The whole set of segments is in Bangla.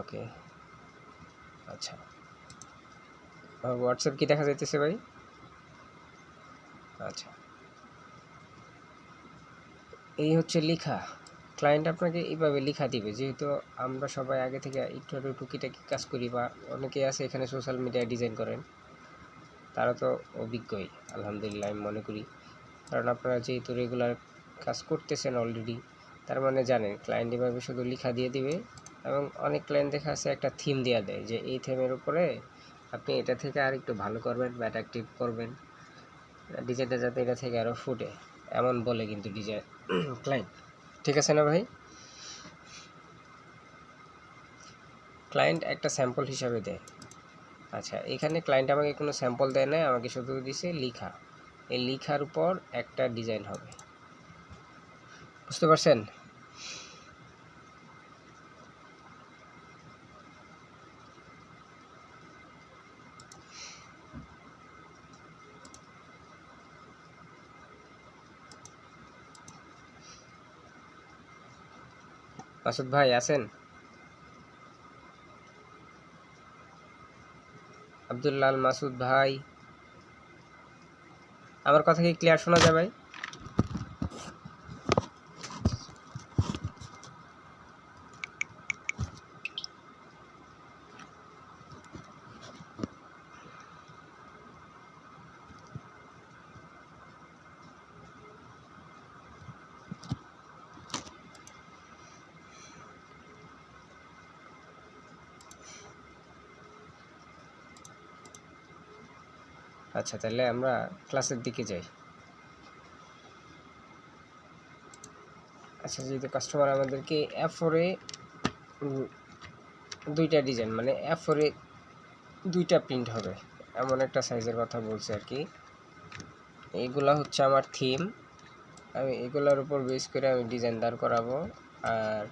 ওকে, আচ্ছা হোয়াটসঅ্যাপ কি দেখা যাইতেছে ভাই? আচ্ছা, এই হচ্ছে লেখা। ক্লায়েন্ট আপনাকে এইভাবে লেখা দিবে, যেহেতু আমরা সবাই আগে থেকে একটু টুকিটাকি কাজ করি, বা অনেকেই আছে এখানে সোশ্যাল মিডিয়ায় ডিজাইন করেন, তারা তো অভিজ্ঞই আলহামদুলিল্লাহ আমি মনে করি। কারণ আপনারা যেহেতু রেগুলার কাজ করতেছেন অলরেডি, তার মানে জানেন ক্লায়েন্ট এভাবে শুধু লেখা দিয়ে দিবে। এবং অনেক ক্লায়েন্ট দেখা আছে একটা থিম দেওয়া দেয়, যে এই থিমের উপরে আপনি এটা থেকে আর একটু ভালো করবেন বা অ্যাট্রাকটিভ করবেন, ডিজাইনটা যাতে এটা থেকে আরও ফুটে, এমন বলে কিন্তু ডিজাইন ক্লায়েন্ট। ঠিক আছে না ভাই? ক্লায়েন্ট একটা স্যাম্পল হিসাবে দেয়। আচ্ছা, এখানে ক্লায়েন্ট আমাকে কোনো স্যাম্পল দেয় না, আমাকে শুধু দিছে লেখা। এই লেখার উপর একটা ডিজাইন হবে, বুঝতে পারছেন? মাসুদ ভাই আছেন? আব্দুল্লাল মাসুদ ভাই, আমার কথা কি ক্লিয়ার শোনা যায় ভাই? আচ্ছা, তাহলে আমরা ক্লাসের দিকে যাই। আচ্ছা, যেহেতু কাস্টমার আমাদেরকে F4-এ দুইটা ডিজাইন, মানে F4-এ দুইটা প্রিন্ট হবে এমন একটা সাইজের কথা বলছে আর কি। এইগুলা হচ্ছে আমার থিম, আমি এগুলোর উপর বেস করে আমি ডিজাইন দাঁড় করাবো, আর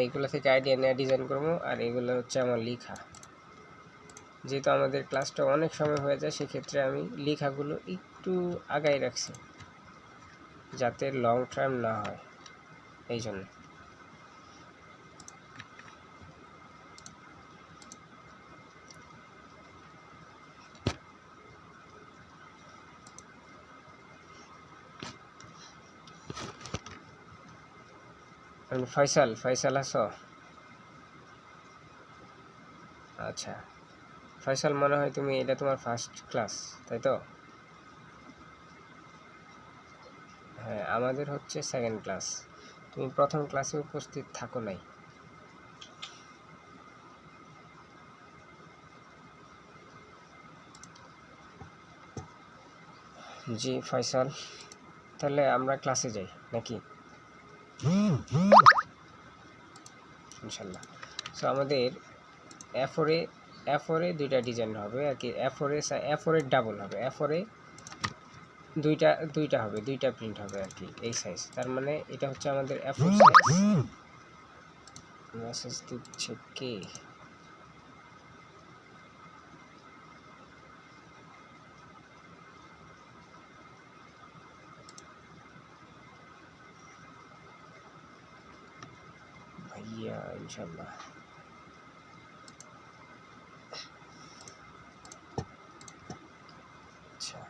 এইগুলো থেকে আইডিয়া নিয়ে ডিজাইন করবো, আর এগুলো হচ্ছে আমার লেখা। যেহেতু আমাদের ক্লাসটা অনেক সময় হয়ে যায়, সেক্ষেত্রে আমি লেখাগুলো একটু আগাই রাখছি, যাতে লং টার্ম না হয়, এই জন্য। ফয়সাল, ফয়সাল আছো? আচ্ছা ফয়সাল, মনে হয় তুমি এটা তোমার ফার্স্ট ক্লাস, তাই তো? হ্যাঁ, আমাদের হচ্ছে সেকেন্ড ক্লাস। তুমি প্রথম ক্লাসে উপস্থিত থাকো নাই। জি ফয়সাল, তাহলে আমরা ক্লাসে যাই নাকি? ইনশাল্লাহ। সো আমাদের F4-এ দুইটা ডিজাইন হবে আর কি। F4-এর ডাবল হবে, F4-এ দুইটা হবে, দুইটা প্রিন্ট হবে আর কি, এই সাইজ। তার মানে এটা হচ্ছে আমাদের F4 সাইজ। মেসেজ দিচ্ছে কি? ভাইয়া ইনশাল্লাহ। আচ্ছা,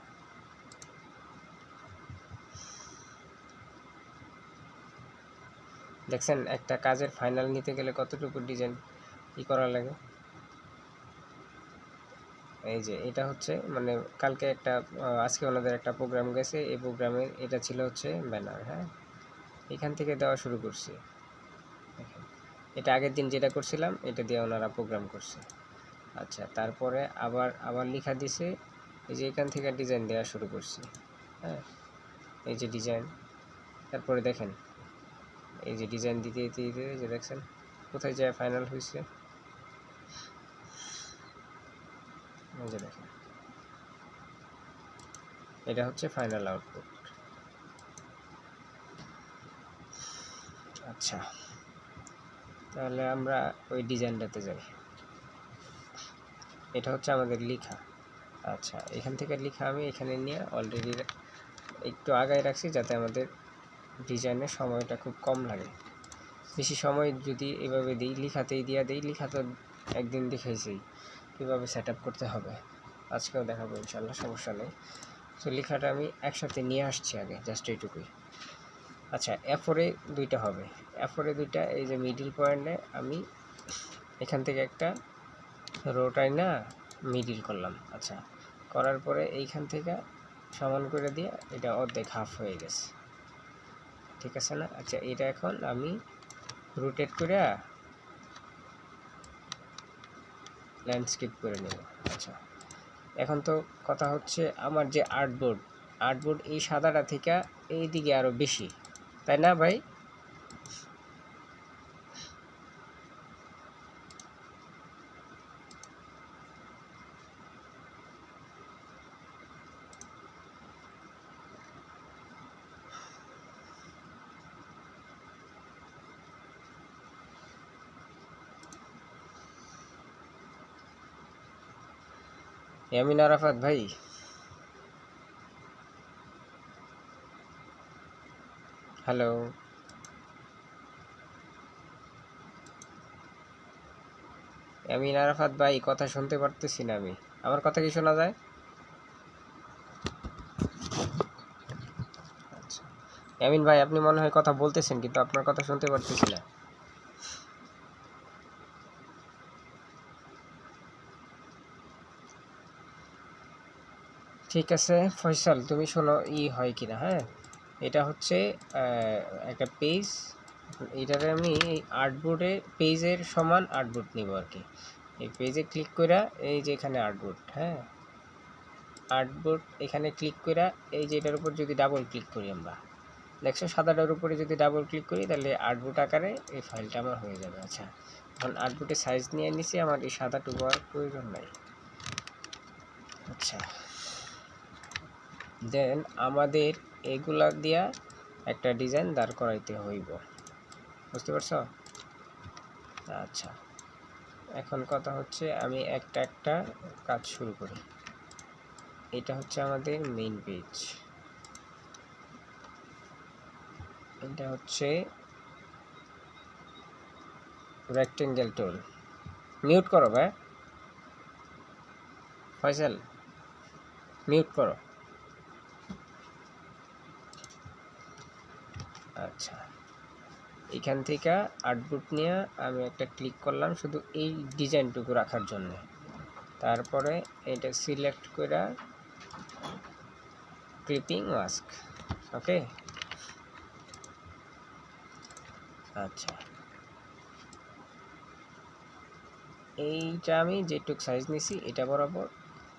দেখছেন একটা কাজের ফাইনাল নিতে গেলে কতটুকু ডিজাইন কি করা লাগে। এই যে এটা হচ্ছে মানে কালকে একটা আজকে ওনাদের একটা প্রোগ্রাম গেছে, এই প্রোগ্রামের এটা ছিল হচ্ছে ব্যানার। হ্যাঁ, এখান থেকে দেওয়া শুরু করছি। এটা আগের দিন যেটা করছিলাম এটা দিয়ে ওনারা প্রোগ্রাম করছে। আচ্ছা, তারপরে আবার লেখা দিছে, এই যে এখান থেকে ডিজাইন দেওয়া শুরু করছি। হ্যাঁ, এই যে ডিজাইন, তারপরে দেখেন এই যে ডিজাইন দিতে দিতে দিতে যে দেখছেন কোথায় যায় ফাইনাল হয়েছে। এই যে দেখেন, এটা হচ্ছে ফাইনাল আউটপুট। আচ্ছা, তাহলে আমরা ওই ডিজাইনটাতে যাই। এটা হচ্ছে আমাদের লেখা। আচ্ছা, এখান থেকে লেখা আমি এখানে নিয়ে অলরেডি একটু আগায় রাখছি, যাতে আমাদের ডিজাইনের সময়টা খুব কম লাগে। বেশি সময় যদি এভাবে দিই, লেখাতেই দিয়া দিই, লেখা তো একদিন দেখাইছি কীভাবে সেট আপ করতে হবে, আজকেও দেখাবো ইনশাল্লাহ, সমস্যা নেই। তো লেখাটা আমি একসাথে নিয়ে আসছি আগে, জাস্ট এইটুকুই। আচ্ছা, এরপরে দুইটা হবে, এরপরে দুইটা এই যে মিডিল পয়েন্টে আমি এখান থেকে একটা রোটাই না মিডিল করলাম। আচ্ছা, করার পরে এইখান থেকে সমান করে দিয়ে এটা অর্ধেক হাফ হয়ে গেছে, ঠিক আছে না? আচ্ছা, এটা এখন আমি রোটেট করে ল্যান্ডস্কেপ করে নেব। আচ্ছা, এখন তো কথা হচ্ছে আমার যে আর্টবোর্ড এই সাদাটা থেকে এই দিকে আরও বেশি, তাই না ভাই? ইয়ামিন আরাফাত ভাই, হ্যালো। ইয়ামিন আরাফাত ভাই, কথা শুনতে পারতেছি না আমি, আমার কথা কি শোনা যায়? আচ্ছা, ইয়ামিন ভাই আপনি মনে হয় কথা বলতেছেন, কিন্তু আপনার কথা শুনতে পারতেছি না। ঠিক আছে ফয়সাল, তুমি শোনো হয় কিনা। হ্যাঁ, এটা হচ্ছে একটা পেজ, এটারে আমি এই আর্টবোর্ডে পেজের সমান আর্টবোর্ড নিব আর কি। এই পেজে ক্লিক করে এই যে এখানে আর্টবোর্ড, হ্যাঁ আর্টবোর্ড এখানে ক্লিক করে এই যে এটার উপর যদি ডাবল ক্লিক করি, আমরা দেখছো সাদাটার উপরে যদি ডাবল ক্লিক করি, তাহলে আর্টবোর্ড আকারে এই ফাইলটা আমার হয়ে যাবে। আচ্ছা, এখন আর্টবোর্ডের সাইজ নিয়ে নিছি, আমার এই সাদাটুকু আর প্রয়োজন নাই। আচ্ছা, দেন আমাদের এগুলা দিয়া একটা ডিজাইন দাঁড় করাইতে হইব, বুঝতে পারছো? আচ্ছা, এখন কথা হচ্ছে আমি একটা একটা কাজ শুরু করি। এটা হচ্ছে আমাদের মেইন পেজ, এটা হচ্ছে রেক্টেঙ্গেল টুল। মিউট করো ভাই, ফয়সাল মিউট করো। আচ্ছা, এখান থেকে আর্টবোর্ড নিয়ে আমি একটা ক্লিক করলাম শুধু এই ডিজাইনটুকু রাখার জন্য, তারপরে এটা সিলেক্ট করে ক্লিপিং মাস্ক, ওকে। আচ্ছা, এইটা আমি যেটুক সাইজ নিছি এটা বরাবর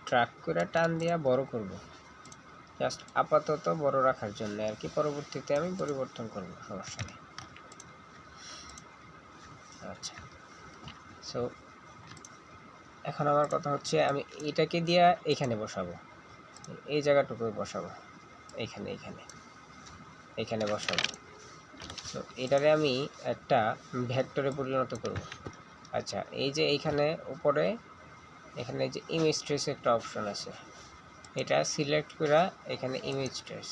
ট্র্যাক করে টান দিয়া বড় করব, জাস্ট আপাতত বড় রাখার জন্য আর কি, পরবর্তীতে আমি পরিবর্তন করব, সমস্যা নেই। আচ্ছা, সো এখন আমার কথা হচ্ছে আমি এটাকে দিয়া এখানে বসাবো, এই জায়গাটুকু বসাবো, এখানে এখানে এখানে বসাবো। তো এটারে আমি একটা ভেক্টরে পরিণত করব। আচ্ছা, এই যে এইখানে উপরে এখানে যে ইমেজ ট্রেস একটা অপশন আছে, এটা সিলেক্ট করে এখানে ইমেজ ট্রেস,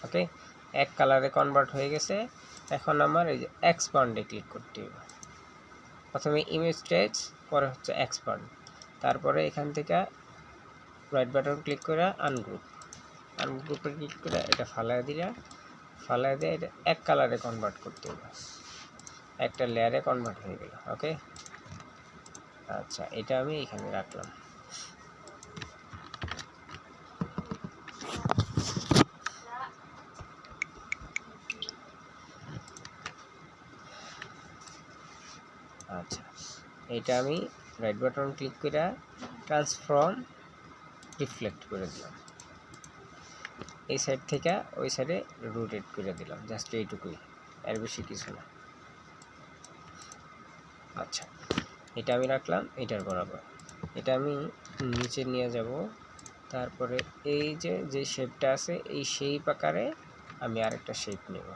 ওকে, এক কালারে কনভার্ট হয়ে গেছে। এখন আমার এই যে এক্সপান্ডে ক্লিক করতে হবে, প্রথমে ইমেজ ট্রেস, পরে হচ্ছে এক্সপান্ড, তারপরে এখান থেকে রাইট বাটন ক্লিক করে আনগ্রুপে ক্লিক করে এটা ফালায় দিয়ে এটা এক কালারে কনভার্ট করতে হবে, একটা লেয়ারে কনভার্ট হয়ে গেল, ওকে। আচ্ছা, এটা আমি এখানে রাখলাম। আচ্ছা, এটা আমি রাইট বাটন ক্লিক করে ট্রান্সফর্ম রিফ্লেক্ট করে দিলাম, এই সাইড থেকে ওই সাইডে রোটেট করে দিলাম, জাস্ট এইটুকুই, এর বেশি কিছু না। আচ্ছা, এটা আমি রাখলাম এটার বরাবর, এটা আমি নিচে নিয়ে যাব, তারপরে এই যে শেপটা আছে এই শেপ আকারে আমি আরেকটা শেপ নেব,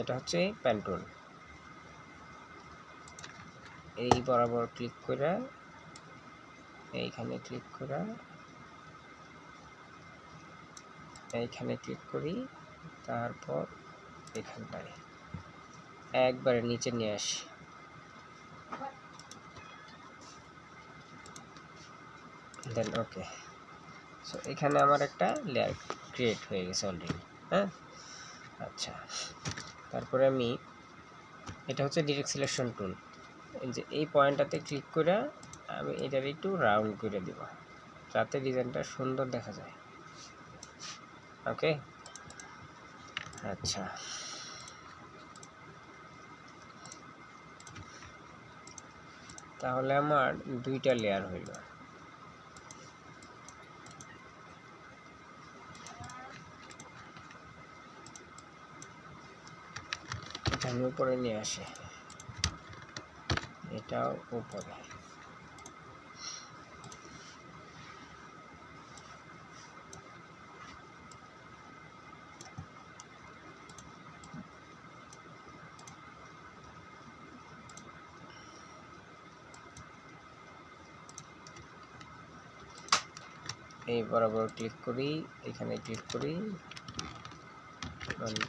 এটা হচ্ছে পেন টুল। এই বরাবর ক্লিক করে এইখানে ক্লিক করে এইখানে ক্লিক করি, তারপর এখানটায় একবারে নিচে নিয়ে আসি। দেন ওকে। সো এখানে আমার একটা লেয়ার ক্রিয়েট হয়ে গেছে অলরেডি। হ্যাঁ, আচ্ছা, তারপরে আমি এটা হচ্ছে ডিরেক্ট সিলেকশন টুল। এই যে এই পয়েন্টটাতে ক্লিক করে আমি এটার একটু রাউন্ড করে দেব যাতে ডিজাইনটা সুন্দর দেখা যায়। ওকে, আচ্ছা, তাহলে আমার দুইটা লেয়ার হইল। এটা আমি উপরে নিয়ে আসি, এটাও উপরে। এই বরাবর ক্লিক করি, এখানে ক্লিক করি,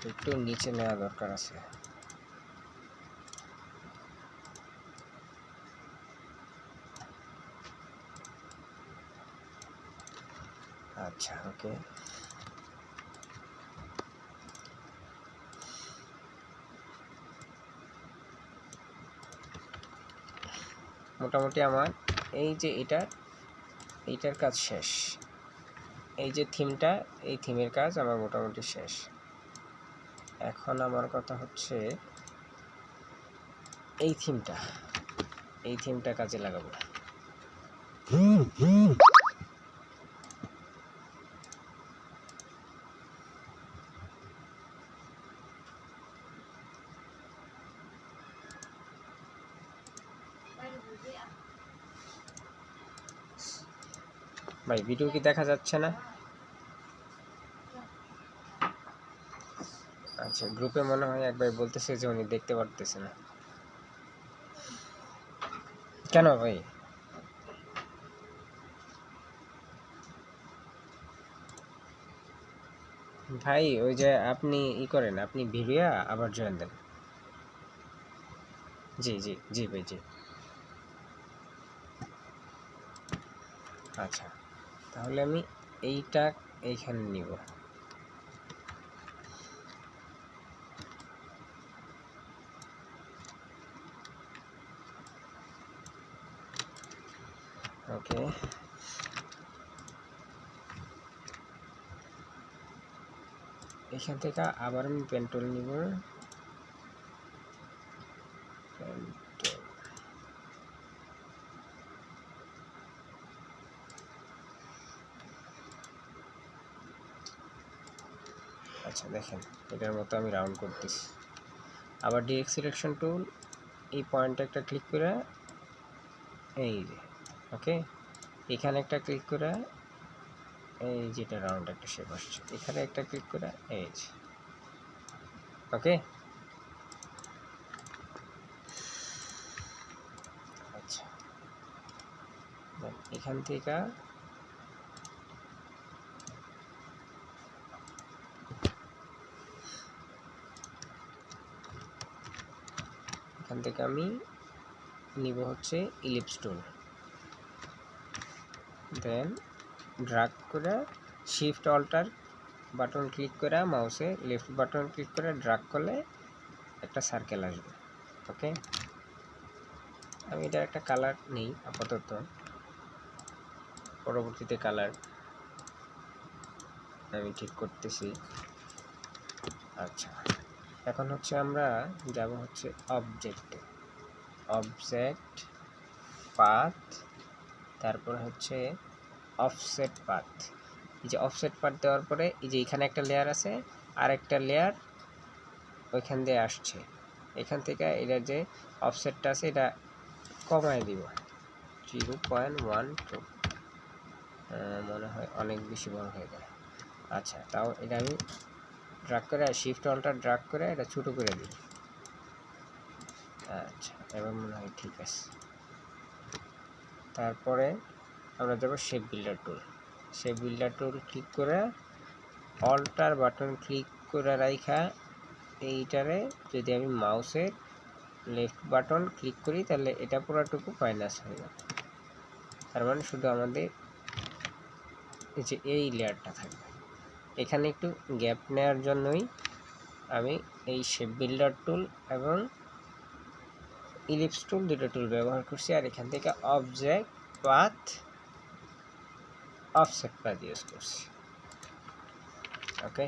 একটু নিচে নেওয়া দরকার আছে। আচ্ছা, ওকে, মোটামুটি আমার এই যে এইটার কাজ শেষ। এই যে থিমটা, এই থিমের কাজ আমার মোটামুটি শেষ। এখন আমার কথা হচ্ছে এই থিমটা কাজে লাগাবো। ভাই ভিডিও কি দেখা যাচ্ছে না? আচ্ছা, গ্রুপে মনে হয় একবার বলতেছে যে উনি দেখতে পারতেছে না। কেন ভাই? ভাই ওই যে আপনি করেন, আপনি ভিডিও আবার জয়েন দেন। জি জি জি ভাই, জি। আচ্ছা, তাহলে আমি এইটা এইখানে নিব। ওকে, এখান থেকে আবার আমি পেন টুল নিব। আচ্ছা, দেখেন এটার মতো আমি রাউন্ড করতেছি। আবার ডিরেক্ট সিলেকশন টুল, এই পয়েন্টে একটা ক্লিক করে এই যে ওকে, এখানে একটা ক্লিক করে এই যেটা রাউন্ড একটা শেপ আসছে, এখানে একটা ক্লিক করে এই যে ওকে। আচ্ছা, এখান থেকে আমি নিব হচ্ছে ইলিপস টুল। দেন ড্রাগ করে শিফট অল্টার বাটন ক্লিক করে মাউসে লেফট বাটন ক্লিক করে ড্রাগ করলে একটা সার্কেল আসবে। ওকে, আমি এটা একটা কালার নেই আপাতত, পরবর্তীতে কালার আমি ঠিক করতেছি। আচ্ছা, এখন হচ্ছে আমরা যাব হচ্ছে অবজেক্টে, অবজেক্ট পাথ, তারপর হচ্ছে অফসেট পাথ। এই যে অফসেট পাথ দেওয়ার পরে এই যে এখানে একটা লেয়ার আছে, আর একটা লেয়ার ওইখান দিয়ে আসছে, এখান থেকে এটা যে অফসেটটা আছে এটা কমায় দিব 0.12, মনে হয় অনেক বেশি বড় হয়ে যায়। আচ্ছা, তাও এটা আমি ড্রাগ করে শিফট অল্টার ড্রাগ করে এটা ছোটো করে দিই। আচ্ছা, এবার মনে হয় ঠিক আছে। তারপরে আমরা যাব শেপ বিল্ডার টুল। শেপ বিল্ডার টুল ক্লিক করে অল্টার বাটন ক্লিক করে রাইখা এইটারে যদি আমি মাউসের লেফট বাটন ক্লিক করি তাহলে এটা পুরোটুকু মাইনাস হয়ে যাবে। তার মানে শুধু আমাদের যে এই লেয়ারটা থাকবে। এখানে একটু গ্যাপ নেওয়ার জন্যই আমি এই শেপ বিল্ডার টুল এবং ইলিপস টুল দুটো টুল ব্যবহার করছি, আর এখান থেকে object path offset path use করছি। ওকে,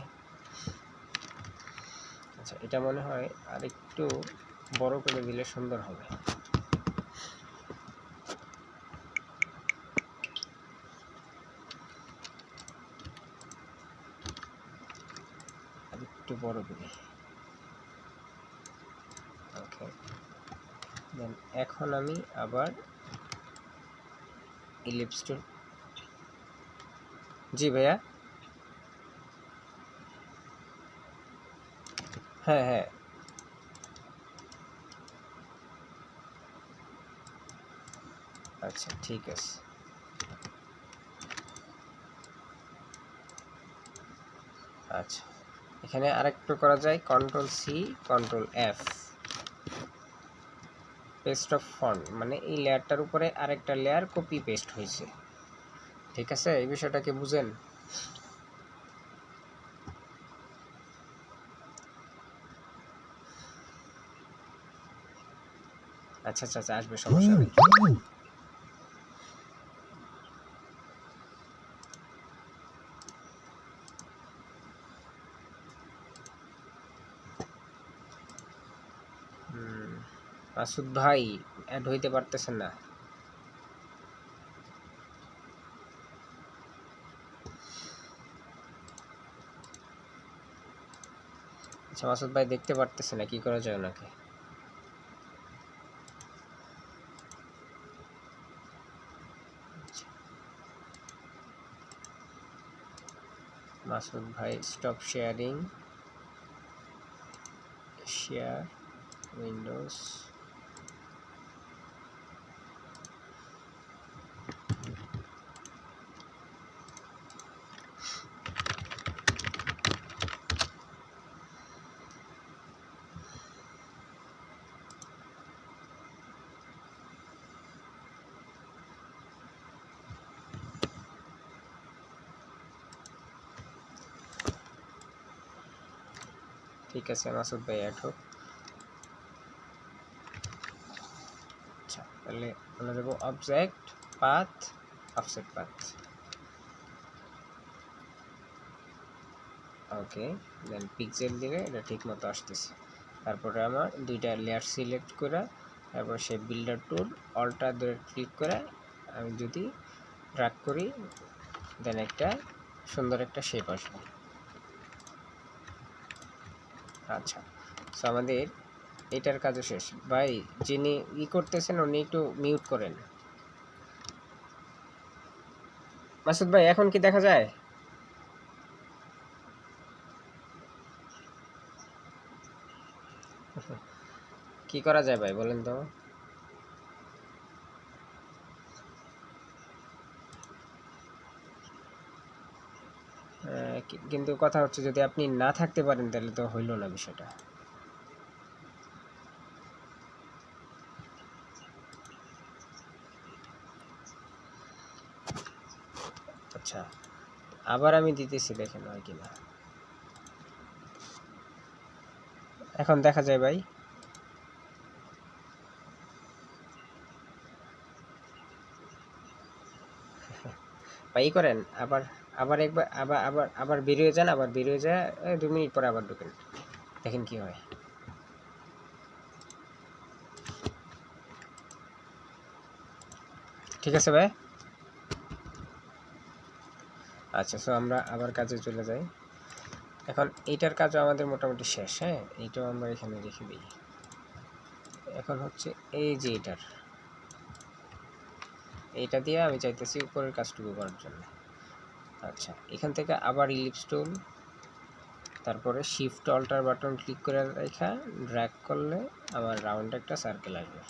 আচ্ছা এটা মনে হয় আর একটু বড় করে দিলে সুন্দর হবে। আর একটু বড় করে। ওকে, দেন এখন আমি আবার ইলিপস টুল। জি ভাইয়া, হ্যাঁ হ্যাঁ আচ্ছা ঠিক আছে। আচ্ছা এখানে আরেকটু করা যায়, control C control F, paste of font, মানে এই লেয়ারটার উপরে আরেকটা লেয়ার কপি পেস্ট হয়েছে। ঠিক আছে, এই বিষয়টাকে বুঝেন? আচ্ছা আচ্ছা আচ্ছা, আসবে, সমস্যা নেই। মাসুদ ভাই অ্যাড হইতে পারতেছেন না। আচ্ছা মাসুদ ভাই দেখতে পারতেছে না, কি করা যায় ওনাকে? মাসুদ ভাই স্টপ শেয়ারিং, শেয়ার উইন্ডোজ। ঠিক আছে মাসুদ ভাই অ্যাড হোক। আচ্ছা তাহলে আমরা দেবো অবজেক্ট পাথ অফসেট পাথ। ওকে, দেন পিক্সেল দিলে এটা ঠিক মতো আসতেছে। তারপরে আমার দুইটা লেয়ার সিলেক্ট করে তারপর শেপ বিল্ডার টুল অল্টার ধরে ক্লিক করে আমি যদি ড্র্যাগ করি দেন একটা সুন্দর একটা শেপ আসবে। আচ্ছা, সো আমাদের এটার কাজও শেষ। ভাই যিনি করতেছেন উনি একটু মিউট করেন। মাসুদ ভাই এখন কি দেখা যায়? কি করা যায় ভাই বলেন তো? কিন্তু কথা হচ্ছে যদি আপনি না থাকতে পারেন তাহলে তো হইল না বিষয়টা। আচ্ছা আবার আমি দিতেছি, দেখেন হয় কিনা। এখন দেখা যায় ভাই? ভাই করেন আবার, আবার একবার আবার আবার আবার বেরিয়ে যান, আবার বেরিয়ে যায় 2 মিনিট পরে আবার ঢুকেন, দেখেন কি হয়। ঠিক আছে ভাই? আচ্ছা, সো আমরা আবার কাজে চলে যাই। এখন এইটার কাজও আমাদের মোটামুটি শেষ। হ্যাঁ, এইটাও আমরা এখানে রেখে দিই। এখন হচ্ছে এই যে এইটা দিয়ে আমি চাইতেছি উপরের কাজটুকু করার জন্য। আচ্ছা, এখান থেকে আবার ইলিপস টুল, তারপরে শিফট অল্টার বাটন ক্লিক করে রেখা ড্র্যাগ করলে আমার রাউন্ড একটা সার্কেল আসবে।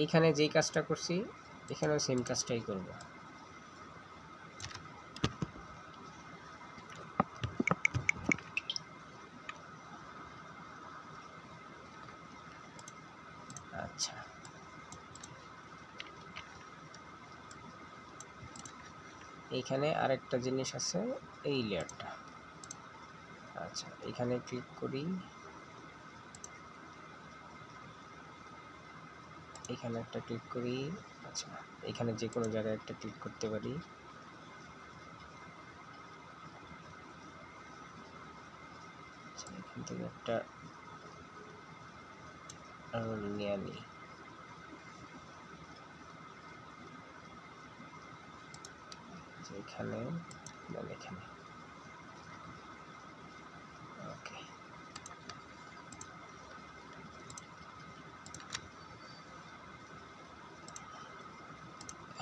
এইখানে যেই কাজটা করছি এখানেও সেম কাজটাই করব। আচ্ছা, এইখানে আরেকটা জিনিস আছে, এই লেয়ারটা। আচ্ছা, এখানে ক্লিক করি, এখানে একটা ক্লিক করি। আচ্ছা, এখানে যে কোনো জায়গায় একটা ক্লিক করতে পারি। আচ্ছা, এখান থেকে একটা রোল নিয়ে আনি। এখানে এখানে ওকে,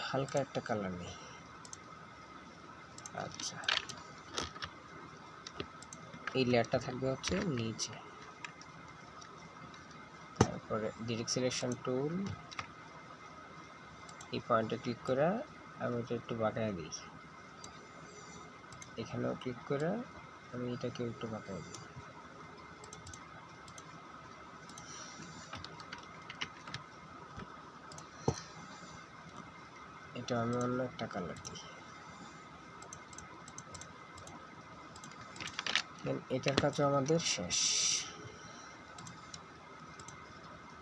হালকা একটা কালার নেই। আচ্ছা, এই লেয়ারটা থাকবে হচ্ছে নিচে। তারপরে ডিরেক্ট সিলেকশন টুল, এই পয়েন্টে ক্লিক করে আমি এটা একটু বাঁকায় দিই। এখানেও ক্লিক করে আমি এটাকে একটু বাঁকায় দিই। এটা আমি অন্য একটা কালার দিই। এটার কাজও আমাদের শেষ।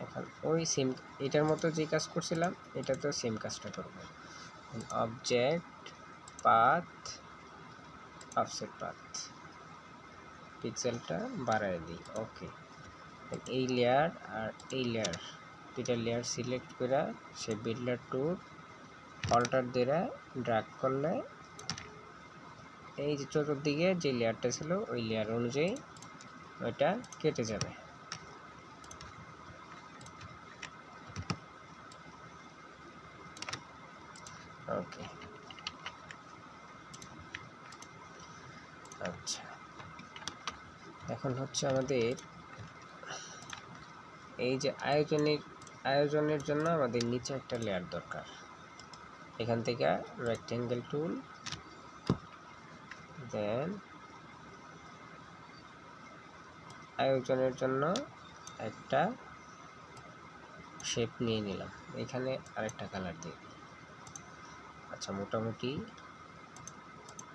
এখন ওই সেম এটার মতো যে কাজ করছিলাম এটাতেও সেম কাজটা করব। অবজেক্ট, পাথ, অফসেট পাথ, পিক্সেলটা বাড়ায় দিই। ওকে, এই লেয়ার আর এই লেয়ার, দুইটা লেয়ার সিলেক্ট করে সে বিল্ডার টুল অল্টার দিয়ে ড্র্যাগ করলে এই যে চতুর্দিকে যে লেয়ারটা ছিল ওই লেয়ার অনুযায়ী ওইটা কেটে যাবে। ওকে, আচ্ছা, এখন হচ্ছে আমাদের এই যে আয়োজনের জন্য আমাদের নিচে একটা লেয়ার দরকার। এখান থেকে রেক্টেঙ্গেল টুল, দেন আয়োজনের জন্য একটা শেপ নিয়ে নিলাম, এখানে আরেকটা কালার দিয়ে দিই। আচ্ছা, মোটামুটি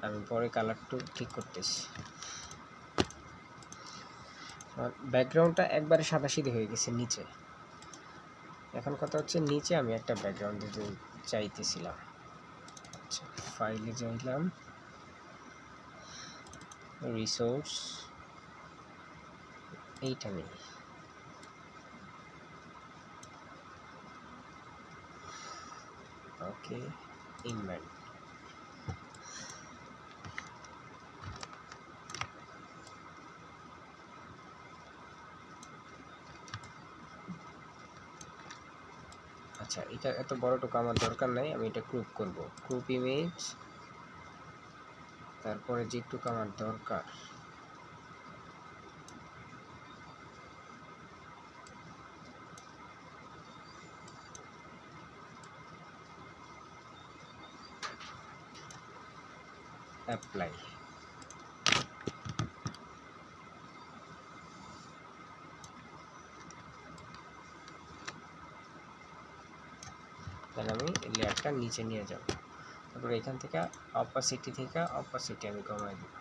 আমি পরে কালারটা ঠিক করতেছি। ব্যাকগ্রাউন্ডটা একবারে সাদাসিধে হয়ে গেছে নিচে। এখন কথা হচ্ছে নিচে আমি একটা ব্যাকগ্রাউন্ড দিতে চাইতেছিলাম। আচ্ছা, ফাইলে যাইলাম, রিসোর্স, এইটা নেই। ওকে, ইনভেন্ট, আচ্ছা, এটা এত বড়টুকু আমার দরকার নাই, আমি এটা গ্রুপ করব। গ্রুপ ইমেজ, তারপরে যেটুকু আমার দরকার অ্যাপ্লাই। তাহলে আমি লেয়ারটা নিচে নিয়ে যাব। তারপরে এখান থেকে অপাসিটি আমি কমাই দিব,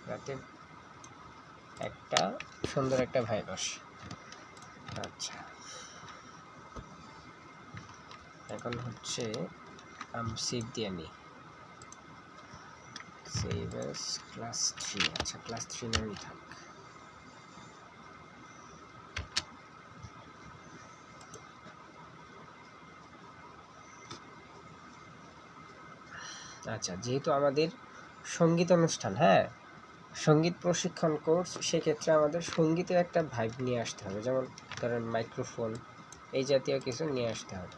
যাতে একটা সুন্দর একটা ভাইব আসে। আচ্ছা, এখন হচ্ছে আমি সেভ দিয়ে নিই, সেভ এস ক্লাস 3। আচ্ছা, ক্লাস 3 নামই থাক। আচ্ছা, যেহেতু আমাদের সঙ্গীত অনুষ্ঠান, হ্যাঁ, সঙ্গীত প্রশিক্ষণ কোর্স, সেক্ষেত্রে আমাদের সঙ্গীতের একটা ভাইব নিয়ে আসতে হবে। যেমন ধরেন মাইক্রোফোন, এই জাতীয় কিছু নিয়ে আসতে হবে।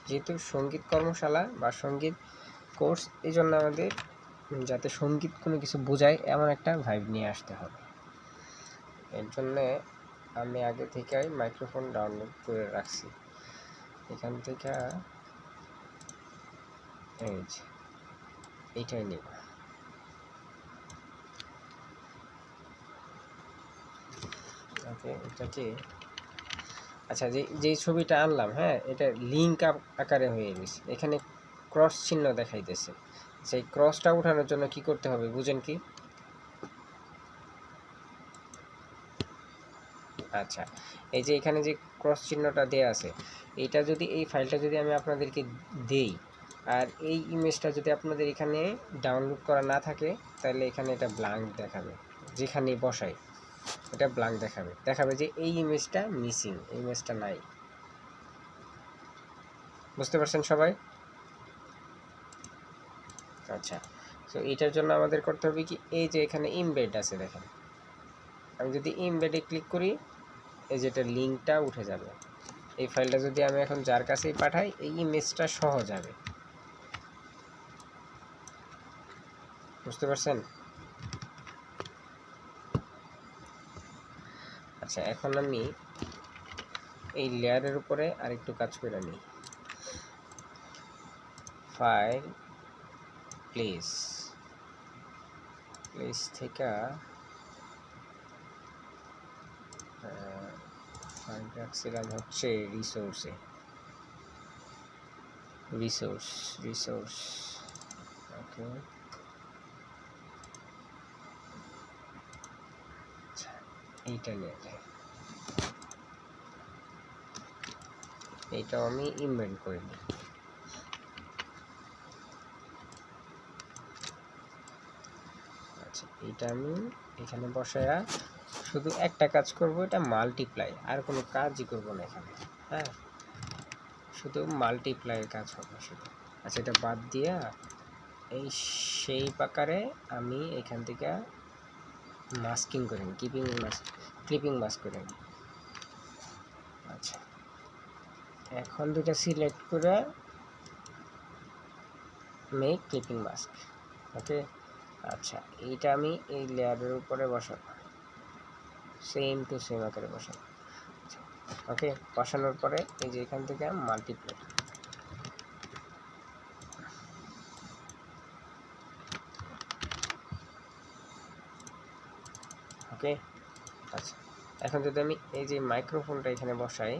যেহেতু সঙ্গীত কর্মশালা বা সঙ্গীত কোর্স, এই জন্য আমাদের যাতে সঙ্গীত কোনো কিছু বোঝায় এমন একটা ভাইব নিয়ে আসতে হবে। এর জন্যে আমি আগে থেকেই মাইক্রোফোন ডাউনলোড করে রাখছি। এখান থেকে এইটাই নিব। ওকে, এটাকে আচ্ছা, যেই ছবিটা আনলাম, হ্যাঁ, এটা লিঙ্ক আকারে হয়ে গেছে, এখানে ক্রস চিহ্ন দেখাইতেছে। সেই ক্রসটা উঠানোর জন্য কি করতে হবে বুঝেন কি? আচ্ছা, এই যে এখানে যে ক্রস চিহ্নটা দেয়া আছে, এইটা যদি, এই ফাইলটা যদি আমি আপনাদেরকে দেই, আর এই ইমেজটা যদি আপনাদের এখানে ডাউনলোড করা না থাকে, তাহলে এখানে এটা ব্ল্যাঙ্ক দেখাবে। যেখানে বসাই এটা ব্ল্যাঙ্ক দেখাবে যে এই ইমেজটা মিসিং, এই ইমেজটা নাই। বুঝতে পারছেন সবাই? আচ্ছা, সো এটার জন্য আমাদের করতে হবে কি, এই যে এখানে ইমবেড আছে দেখেন, আমি যদি ইমবেডে ক্লিক করি, এই যেটা লিঙ্কটা উঠে যাবে। এই ফাইলটা যদি আমি এখন যার কাছেই পাঠাই, এই ইমেজটা সহ যাবে। বুঝতে পারছেন? আচ্ছা, এখন আমি এই লেয়ারের উপরে আরেকটু কাজ করে নিই। ফাইল, প্লেস থেকে ফাইল রাখছিলাম হচ্ছে রিসোর্স। ওকে, এইটা নিয়ে যাই, এইটাও আমি ইমবেড করে নিই। আচ্ছা, এইটা আমি এখানে বসায়া শুধু একটা কাজ করব, এটা মাল্টিপ্লাই, আর কোনো কাজই করব না এখানে। হ্যাঁ, শুধু মাল্টিপ্লাইয়ের কাজ হবে শুধু। আচ্ছা, এটা বাদ দিয়া এই সেই আকারে আমি এখান থেকে মাস্কিং করে নিই, ক্লিপিং মাস্ক করে নিই। আচ্ছা, এখন দুটা সিলেক্ট করে মেক ক্লিপিং মাস্ক। ওকে, আচ্ছা, এইটা আমি এই লেয়ারের উপরে বসাবো, সেম টু সেম আকারে বসাবো। ওকে, বসানোর পরে এই যে এখান থেকে মাল্টিপ্লাই, ওকে। আচ্ছা, এখন যদি আমি এই যে মাইক্রোফোনটা এখানে বসাই,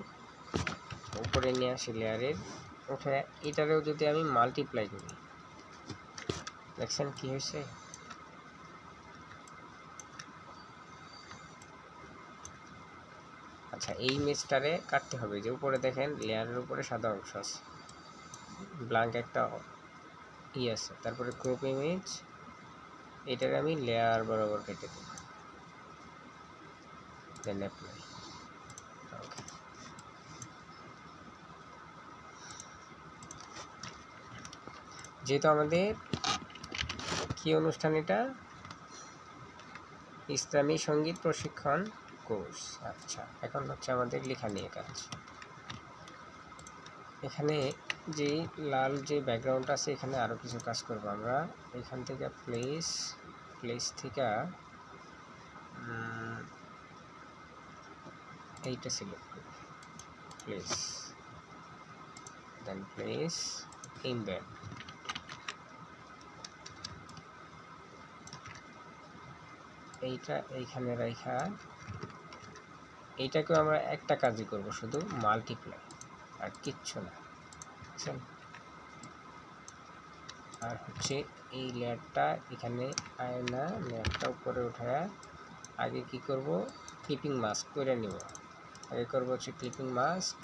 উপরে নিয়ে আসি লেয়ারের, ওঠে এটারেও যদি আমি মাল্টিপ্লাই করি, দেখছেন কি হয়েছে? আচ্ছা, এই ইমেজটারে কাটতে হবে, যে উপরে দেখেন লেয়ারের উপরে সাদা অংশ আছে, ব্ল্যাঙ্ক একটা আছে, তারপরে ক্রপ ইমেজ, এটারে আমি লেয়ার বরাবর কেটে দেব, দেন অ্যাপ্লাই। ওকে, যেহেতু আমাদের কি অনুষ্ঠান, এটা ইসলামী সঙ্গীত প্রশিক্ষণ কোর্স। আচ্ছা, এখন হচ্ছে আমাদের লেখা নিয়ে কাজ। এখানে যে লাল যে ব্যাকগ্রাউন্ড আছে, এখানে আরও কিছু কাজ করব আমরা। এখান থেকে প্লেস থেকে এইটা সিলেক্ট করি, প্লেস, দেন প্লেস ইমবেড। এইটা এইখানে রাখা, এইটাকেও আমরা একটা কাজই করব, শুধু মাল্টিপ্লাই, আর কিচ্ছু না, বুঝছেন? আর হচ্ছে এই লেয়ারটা এখানে আয়না, লেয়ারটা উপরে উঠায় আগে কি করব, ক্লিপিং মাস্ক করে নিব। আগে করব হচ্ছে ক্লিপিং মাস্ক,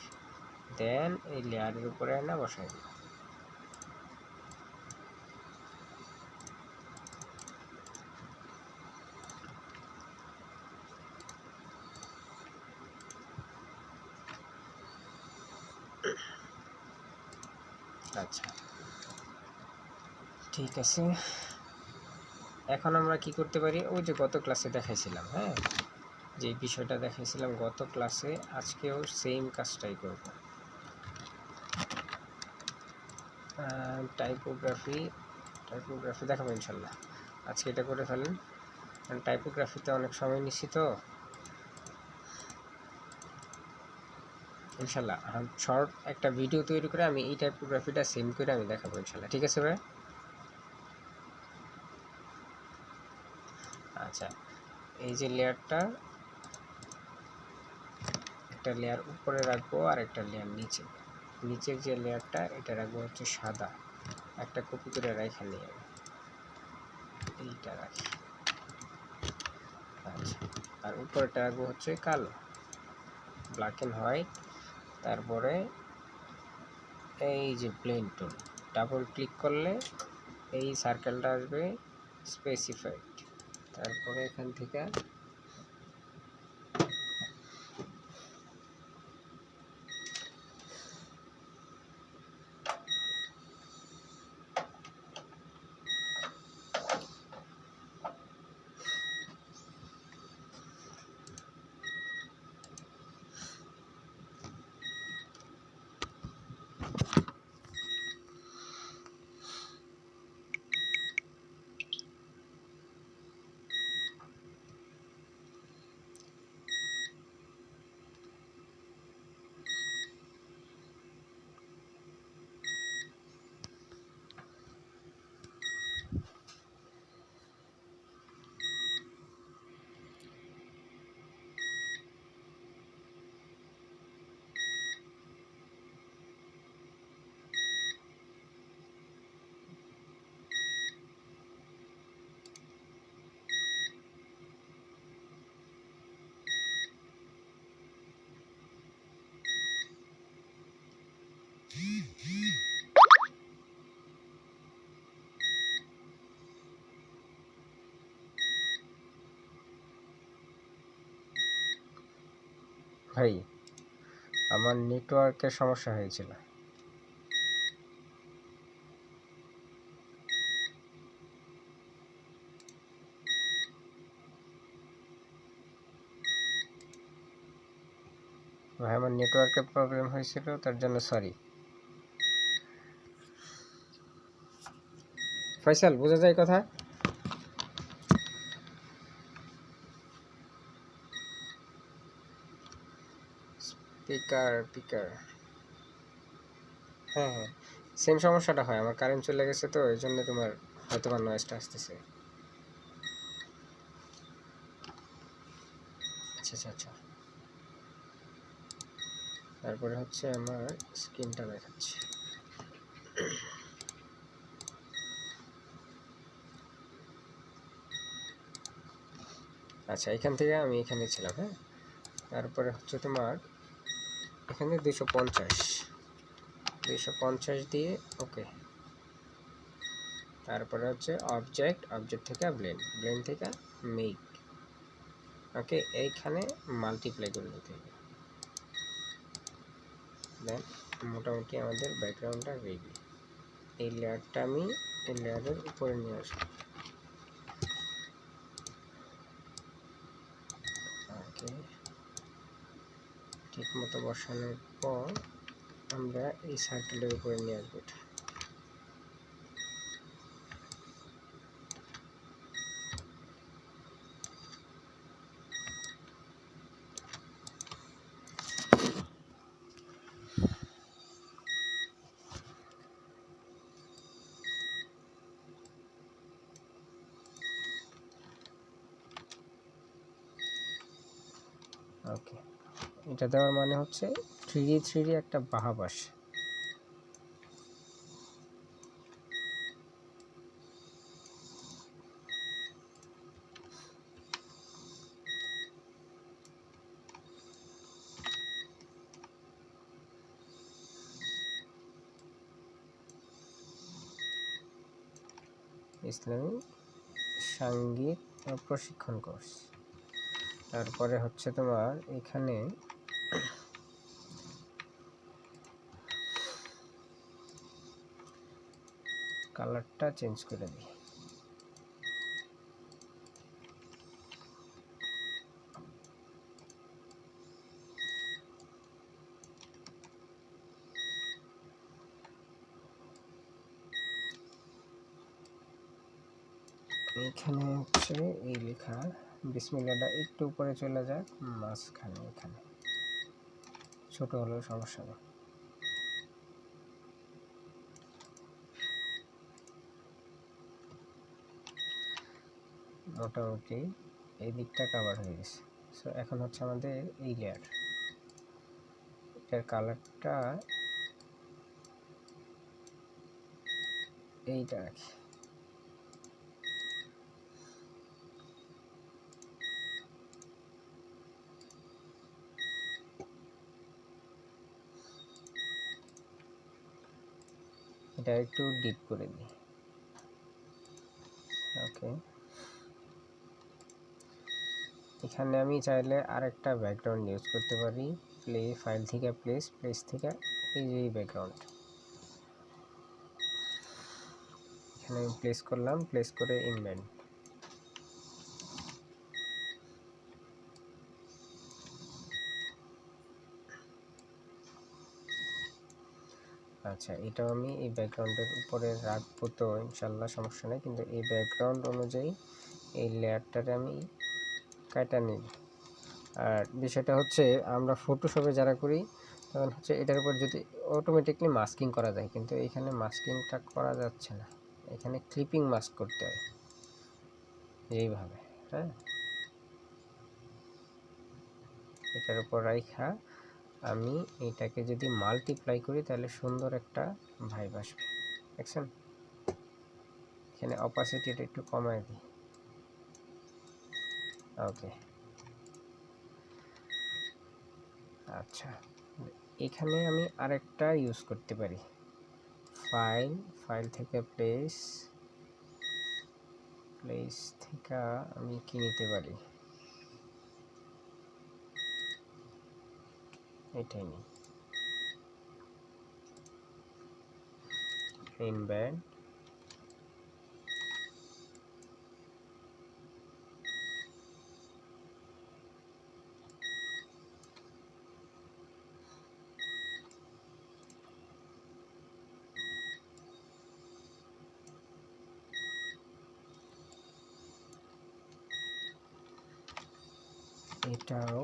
দেন এই লেয়ারের উপরে আয়না বসাই দেব। আচ্ছা, ঠিক আছে। এখন আমরা কি করতে পারি, ওই যে গত ক্লাসে দেখাইছিলাম, হ্যাঁ, যে বিষয়টা দেখাইছিলাম গত ক্লাসে, আজকেও সেম কাজটাই করব। টাইপোগ্রাফি টাইপোগ্রাফি দেখাবো ইনশাল্লাহ। আজকে এটা করে ফেলেন, কারণ টাইপোগ্রাফিতে অনেক সময় নিচ্ছি তো ইনশাল্লাহ। শর্ট একটা ভিডিও তৈরি করে আমি এই টাইপোগ্রাফিটা সেন্ড করে আমি দেখাবো ইনশাল্লাহ। ঠিক আছে ভাই? আচ্ছা, এই যে লেয়ারটা, একটা লেয়ার উপরে রাখবো আর একটা লেয়ার নিচে। নিচের যে লেয়ারটা এটা রাখবো হচ্ছে সাদা, একটা কপি করে রেখে নিয়ে এইটা রাখি। আচ্ছা, আর উপরেটা রাখবো হচ্ছে কালো, ব্ল্যাক অ্যান্ড হোয়াইট। তারপরে এই যে ব্লেন্ড টুল, ডাবল ক্লিক করলে এই সার্কেলটা আসবে স্পেসিফাইড। তারপরে এখান থেকে ভাই আমার নেটওয়ার্কের সমস্যা হয়েছিল। ভাই আমার নেটওয়ার্কের প্রবলেম হয়েছিল, তার জন্য সরি। ফয়সাল, বোঝা যায় কথা? স্পিকার হ্যাঁ হ্যাঁ, সেম সমস্যাটা হয়। আমার কারেন্ট চলে গেছে তো, এই জন্য তোমার হয়তো বা নয়েজটা আসতেছে। আচ্ছা আচ্ছা আচ্ছা, তারপরে হচ্ছে আমার স্ক্রিনটা দেখাচ্ছি। আচ্ছা, এখান থেকে আমি এখানে ছিলাম। হ্যাঁ, তারপরে হচ্ছে তোমার এখানে 250 দিয়ে ওকে। তারপরে হচ্ছে অবজেক্ট থেকে ব্লেন্ড থেকে মেক। ওকে, এইখানে মাল্টিপ্লাই করে নিতে হবে। দেন মোটামুটি আমাদের ব্যাকগ্রাউন্ডটা রেডি। এই লেয়ারটা আমি এই লেয়ারের উপরে নিয়ে আসবো। ওকে, ঠিক মতো বসানোর পর আমরা এই সার্কেলের উপরে নিয়ে আসবো এটা। ওকে, এটা দেওয়ার মানে হচ্ছে 3D একটা ভাব আসে। ইসলামী সঙ্গীত প্রশিক্ষণ কোর্স। তারপরে হচ্ছে তোমার এখানে কালারটা চেঞ্জ করে দিই। এখানে হচ্ছে এই লেখা বিসমিল্লাহটা একটু উপরে চলে যাক, মাঝখানে এখানে ছোট হলেও সমস্যা নেই। মোটামুটি এই দিকটা কভার হয়ে গেছে। সো এখন হচ্ছে আমাদের এই লেয়ার, এটার কালারটা এইটা রাখি। এটা একটু ডিপ করে দিই। ওকে, এখানে আমি চাইলে আরেকটা ব্যাকগ্রাউন্ড ইউজ করতে পারি। প্লে ফাইল থেকে প্লেস থেকে এই যে ব্যাকগ্রাউন্ড এখানে আমি প্লেস করলাম, প্লেস করে ইনভেন্ট। আচ্ছা, এটাও আমি এই ব্যাকগ্রাউন্ডের উপরে রাখবো, তো ইনশাল্লাহ সমস্যা নেই, কিন্তু এই ব্যাকগ্রাউন্ড অনুযায়ী এই লেয়ারটারে আমি কাটা নিই। আর বিষয়টা হচ্ছে আমরা ফটোশপে যারা করি তখন হচ্ছে এটার উপর যদি অটোমেটিকলি মাস্কিং করা যায়, কিন্তু এখানে মাস্কিংটা করা যাচ্ছে না, এখানে ক্লিপিং মাস্ক করতে হয় এইভাবে। হ্যাঁ, এটার উপর রাইখা আমি এটাকে যদি মাল্টিপ্লাই করি তাহলে সুন্দর একটা ভাইব আসবে, দেখছেন? এখানে অপাসিটিটা একটু কমায় দিই। ওকে, আচ্ছা, এখানে আমি আরেকটা ইউজ করতে পারি, ফাইল থেকে প্লেস থেকে আমি কি নিতে পারি, এটাই নিই, ইনভেন্ট। এটাও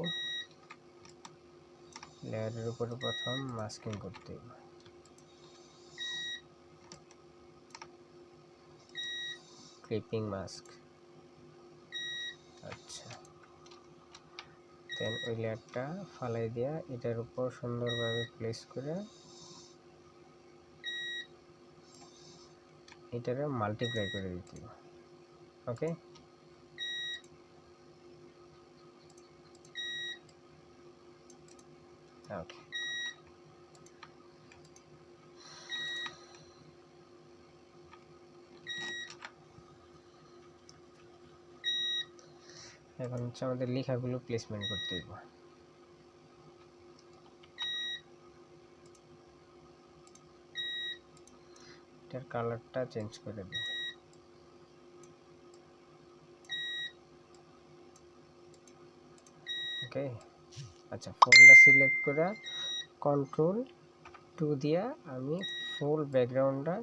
লেয়ারের উপরে প্রথম মাস্কিং করতে হবে, ক্লিপিং মাস্ক। আচ্ছা, দেন ওই লেয়ারটা ফালাই দিয়া এটার উপর সুন্দরভাবে প্লেস করে এটারে মাল্টিপ্লাই করে দিতে হবে। ওকে, ওকে, এখন হচ্ছে আমাদের লেখাগুলো প্লেসমেন্ট করতে হবে। এটার কালারটা চেঞ্জ করে দিই। ওকে, আচ্ছা, ফোল্ডার সিলেক্ট করে Ctrl+2 দিয়া আমি ফুল ব্যাকগ্রাউন্ডটা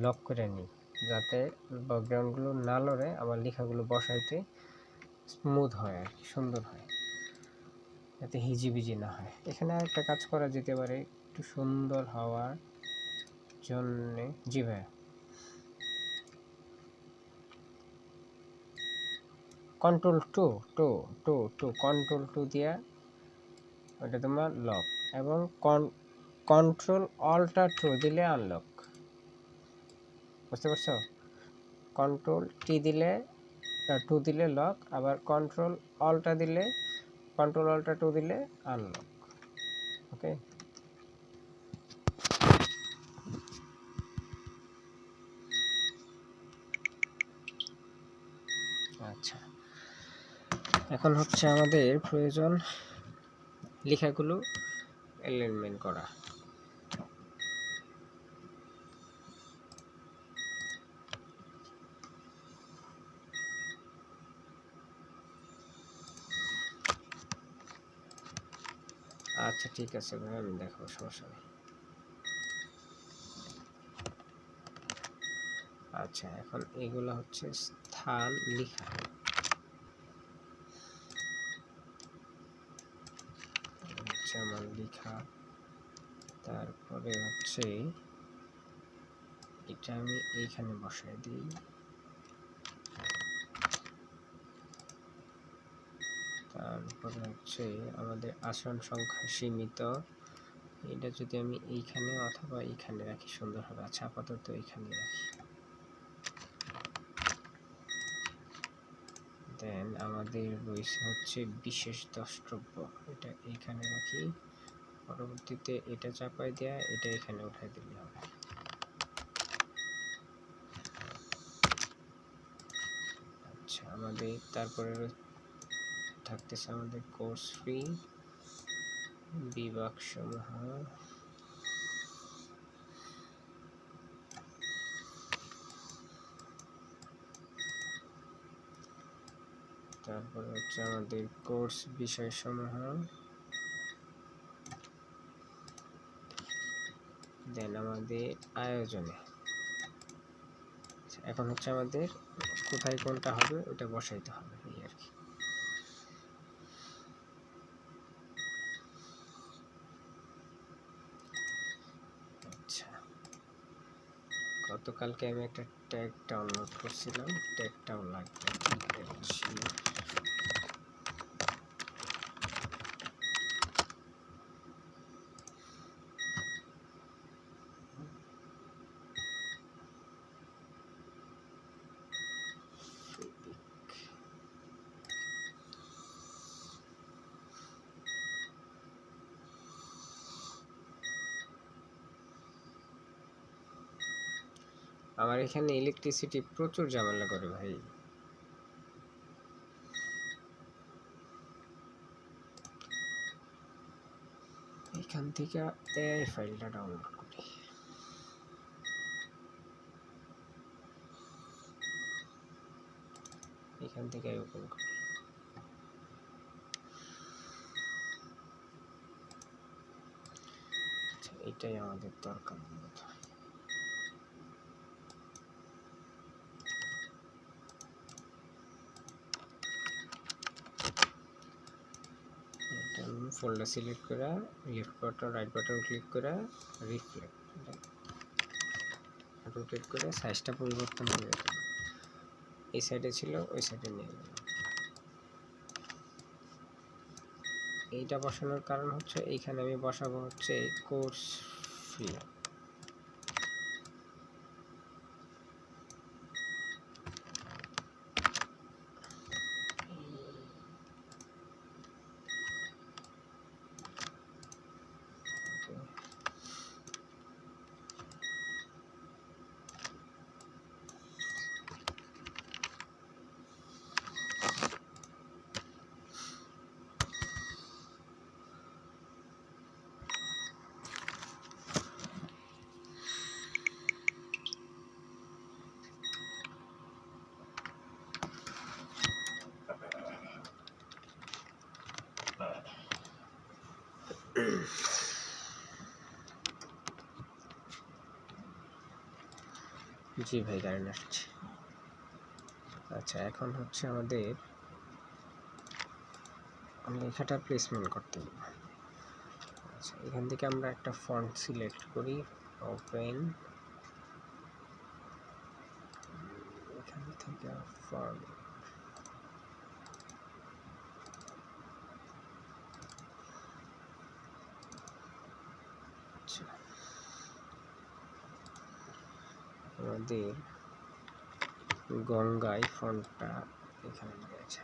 লক করে নিই, যাতে ব্যাকগ্রাউন্ডগুলো না লড়ে আমার লেখাগুলো বসাইতে স্মুথ হয় আর কি, সুন্দর হয়, যাতে হিজিবিজি না হয়। এখানে একটা কাজ করা যেতে পারে একটু সুন্দর হওয়ার জন্যে। জি ভাই, Ctrl+2 দিয়া ওটা তোমার লক, এবং Ctrl+Alt+2 দিলে আনলক। বুঝতে পারছো? Ctrl+T দিলে 2 দিলে লক, আবার Ctrl+Alt+2 দিলে আনলক। ওকে, আচ্ছা, এখন হচ্ছে আমাদের প্রয়োজন লেখাগুলো অ্যালাইনমেন্ট করা। আচ্ছা, ঠিক আছে ভাই, আমি দেখাবো, সমস্যা নেই। আচ্ছা, এখন এগুলো হচ্ছে স্থান লিখা। আমার লিখা, তারপরে হচ্ছে এটা আমি এইখানে বসাই দিই। তারপরে হচ্ছে আমাদের আসন সংখ্যা সীমিত, এটা যদি আমি এইখানে অথবা এইখানে রাখি সুন্দর হবে। আচ্ছা, আপাতত এইখানে রাখি। দেন আমাদের রয়েছে হচ্ছে বিশেষ দ্রষ্টব্য, এটা এইখানে রাখি। পরবর্তীতে এটা চাপাই দেয়া, এটা এখানে উঠাই দিলে হবে। আচ্ছা, আমাদের তারপরে থাকতেছে আমাদের কোর্স ফি, বিভাগ সমূহ, তারপরে হচ্ছে আমাদের কোর্স বিষয় সমূহ, দেন আমাদের আয়োজনে। এখন হচ্ছে আমাদের কোথায় কোনটা হবে ওটা বসাইতে হবে এই আর কি। আচ্ছা, গতকালকে আমি একটা ট্যাগ ডাউনলোড করছিলাম, ট্যাগটাও লাগবে। আমার এখানে ইলেকট্রিসিটি প্রচুর ঝামেলা করে ভাই। এখান থেকে এই ফাইলটা ডাউনলোড করি। এখান থেকে ওপেন করি। আচ্ছা, এটাই আমাদের দরকার। ফোল্ডার সিলেক্ট করে left button right button click করে রিফ্লেক্ট রোটেট করে সাইজটা পরিবর্তন করে দেব। এই সাইডে ছিল ওই সাইডে নিয়ে গেলাম। এইটা বসানোর কারণ হচ্ছে এইখানে আমি বসাবো হচ্ছে কোর্স ফি। জি ভাই, কারেন্ট আসছে। আচ্ছা, এখন হচ্ছে আমাদের লেখাটা প্লেসমেন্ট করতে হবে। আচ্ছা, এখান থেকে আমরা একটা ফন্ট সিলেক্ট করি, ওপেন, এখান থেকে ফন্ট, আমাদের গঙ্গাই ফন্টটা এখানে রয়েছে।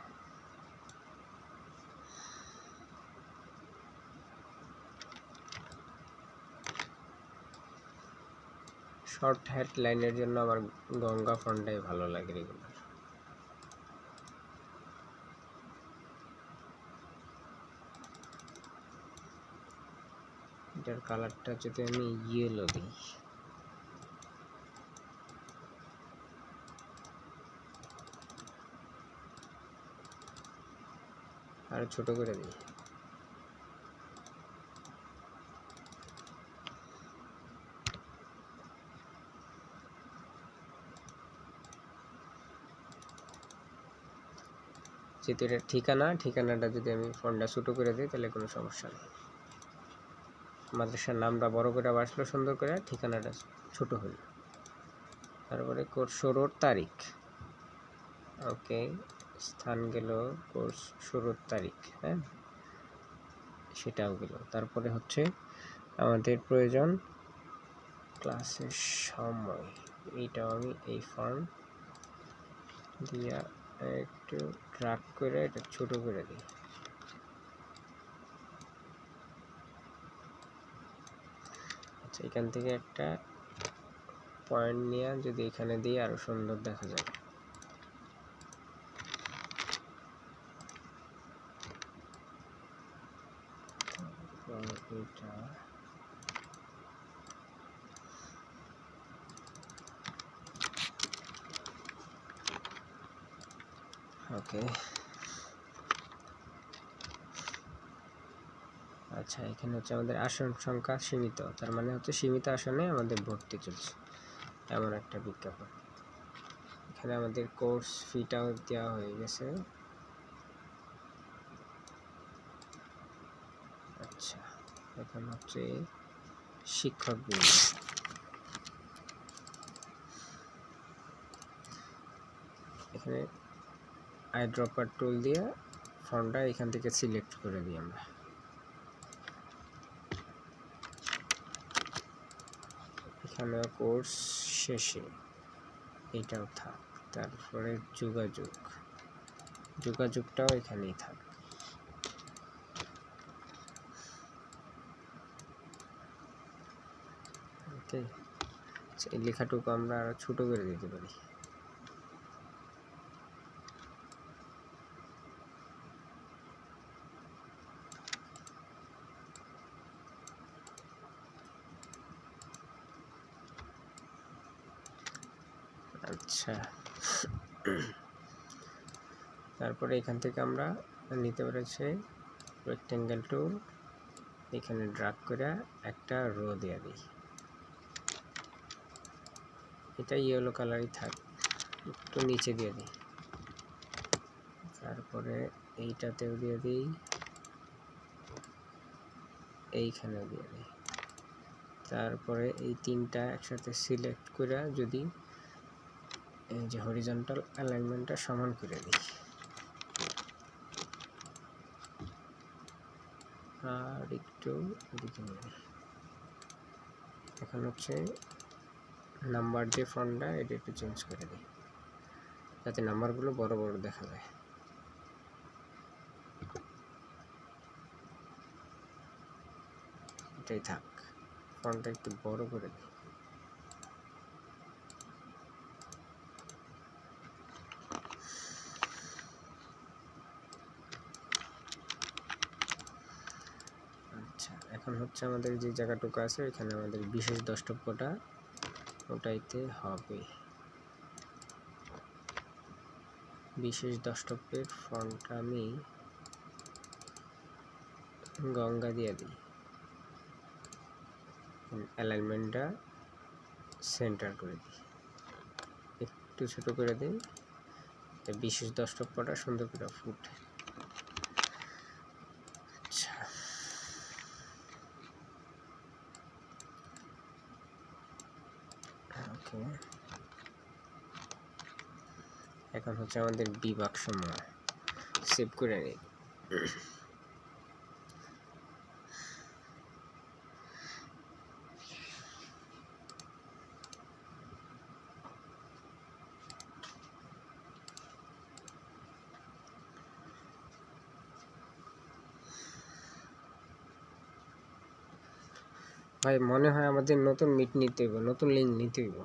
শর্ট হেডলাইনের জন্য আমার গঙ্গা ফন্টটাই ভালো লাগে রেগুলার। এটার কালারটা যদি আমি ইয়েলো দিই, আর ছোট করে দিই, যেহেতু এটা ঠিকানাটা যদি আমি ফন্টটা ছোটো করে দিই তাহলে কোনো সমস্যা নেই। মাদ্রাসার নামটা বড় করে আসলো সুন্দর করে, ঠিকানাটা ছোট হলো। তারপরে কোর্স শুরুর তারিখ, ওকে, স্থান গেল, কোর্স শুরুর তারিখ, হ্যাঁ সেটাও গেল। তারপরে হচ্ছে আমাদের প্রয়োজন ক্লাসের সময়, এইটাও আমি এই ফর্ম দিয়া একটু ড্রাগ করে এটা ছোট করে দিই। আচ্ছা, এখান থেকে একটা পয়েন্ট নিয়ে যদি এখানে দিই আরো সুন্দর দেখা যায়। এটা ওকে। আচ্ছা, এখানে হচ্ছে আমাদের আসন সংখ্যা সীমিত, তার মানে হচ্ছে সীমিত আসনে আমাদের ভর্তি চলছে, এমন একটা বিজ্ঞাপন। এখানে আমাদের কোর্স ফিটাও দেওয়া হয়ে গেছে। আচ্ছা, এখন হচ্ছে শিক্ষক বৃন্দ, এখানে আই ড্রপার টুল দিয়ে ফর্মটা এখান থেকে সিলেক্ট করে দিই আমরা। এখানে কোর্স শেষে এইটাও থাক, তারপরে যোগাযোগটাও এখানেই থাক। ওকে, এই লেখাটুকু আমরা আরো ছোট করে দিতে পারি। আচ্ছা, তারপরে এখান থেকে আমরা নিতে পেরেছি রেক্টেঙ্গেল টুল, এখানে ড্রাগ করে একটা রো দিয়ে দিই। এটা ইয়েলো কালারই থাক, একটু নিচে দিয়ে দিই। তারপরে এইটাতেও দিয়ে দিই, এইখানেও দিয়ে দিই। তারপরে এই তিনটা একসাথে সিলেক্ট করে যদি এই যে হরিজন্টাল অ্যালাইনমেন্টটা সমান করে দিই, আর একটু এদিকে নিয়ে। এখন হচ্ছে নাম্বার যে ফন্টটা এটা একটু চেঞ্জ করে দিই যাতে নাম্বারগুলো বড় বড় দেখা যায়। এটাই থাক, ফন্টটা একটু বড় করে দিই। আচ্ছা, এখন হচ্ছে আমাদের যে জায়গাটুকু আছে এখানে আমাদের বিশেষ দ্রষ্টব্যটা ওটাইতে হবে। বিশেষ দ্রষ্টব্যের ফন্টটা আমি গঙ্গা দিয়ে দিই, অ্যালাইনমেন্টটা সেন্টার করে দিই, একটু ছোট করে দিই, বিশেষ দ্রষ্টব্যটা সুন্দর করে ফুটে। আচ্ছা, ওকে, এখন হচ্ছে আমাদের বিভাগ সমূহ সেভ করে নিই। ভাই মনে হয় আমাদের নতুন মিট নিতে হইব, নতুন লিঙ্ক নিতে হইব।